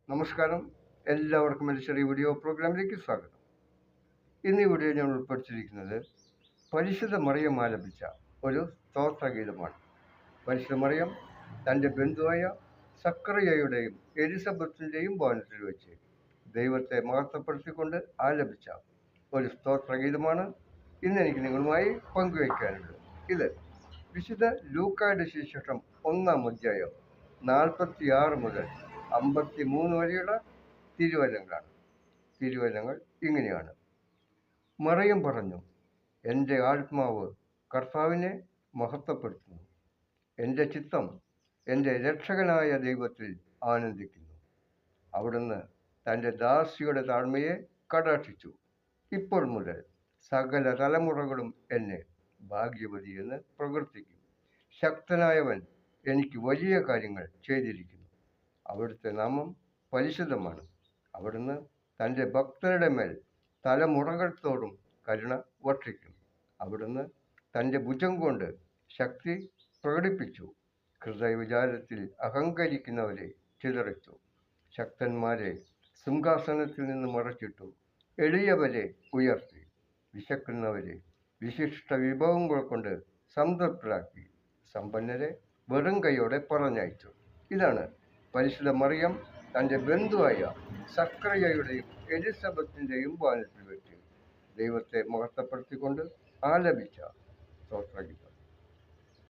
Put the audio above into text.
നമസ്കാരം, എല്ലാവർക്കും എൻ്റെ ചെറിയ വീഡിയോ പ്രോഗ്രാമിലേക്ക് സ്വാഗതം. ഇന്ന് ഈ വീഡിയോ ഞാൻ ഉൾപ്പെടുത്തിയിരിക്കുന്നത് പരിശുദ്ധ മറിയം ആലപിച്ച ഒരു സ്തോത്രഗീതമാണ്. പരിശുദ്ധ മറിയം തൻ്റെ ബന്ധുവായ സക്കറിയയുടെയും എലിസബത്തിൻ്റെയും ഭവനത്തിൽ വെച്ച് ദൈവത്തെ മഹത്വപ്പെടുത്തിക്കൊണ്ട് ആലപിച്ച ഒരു സ്തോത്രഗീതമാണ് ഇന്ന് എനിക്ക് നിങ്ങളുമായി പങ്കുവയ്ക്കാനുള്ളത്. ഇത് വിശുദ്ധ ലൂക്കായുടെ സുവിശേഷം 1-ാം അധ്യായം 46 മുതൽ 53 വരെയുള്ള തിരുവചനങ്ങളാണ്. തിരുവചനങ്ങൾ ഇങ്ങനെയാണ്: മറിയം പറഞ്ഞു, എൻ്റെ ആത്മാവ് കർത്താവിനെ മഹത്വപ്പെടുത്തുന്നു. എൻ്റെ ചിത്തം എൻ്റെ രക്ഷകനായ ദൈവത്തിൽ ആനന്ദിക്കുന്നു. അവിടുന്ന് തൻ്റെ ദാസിയുടെ താഴ്മയെ കടാക്ഷിച്ചു. ഇപ്പോൾ മുതൽ സകല തലമുറകളും എന്നെ ഭാഗ്യവതി എന്ന് പ്രവർത്തിക്കും. ശക്തനായവൻ എനിക്ക് വലിയ കാര്യങ്ങൾ ചെയ്തിരിക്കുന്നു. അവിടുത്തെ നാമം പരിശുദ്ധമാണ്. അവിടുന്ന് തൻ്റെ ഭക്തരുടെ മേൽ തലമുറകൾത്തോറും കരുണ വർഷിക്കും. അവിടുന്ന് തൻ്റെ ഭുജം കൊണ്ട് ശക്തി പ്രകടിപ്പിച്ചു. ഹൃദയവിചാരത്തിൽ അഹങ്കരിക്കുന്നവരെ ചിതറിച്ചു. ശക്തന്മാരെ സിംഹാസനത്തിൽ നിന്ന് മറച്ചിട്ടു. എളിയവരെ ഉയർത്തി. വിശക്കുന്നവരെ വിശിഷ്ട വിഭവങ്ങൾ കൊണ്ട് സംതൃപ്തരാക്കി. സമ്പന്നരെ വെറും കൈയോടെ പറഞ്ഞയച്ചു. ഇതാണ് പരിശുദ്ധ മറിയം തൻ്റെ ബന്ധുവായ സക്കറിയയുടെയും എലിസബത്തിൻ്റെയും ഭവനത്തിൽ വെച്ച് ദൈവത്തെ മഹത്വപ്പെടുത്തിക്കൊണ്ട് ആലപിച്ച സ്തോത്രഗീതം.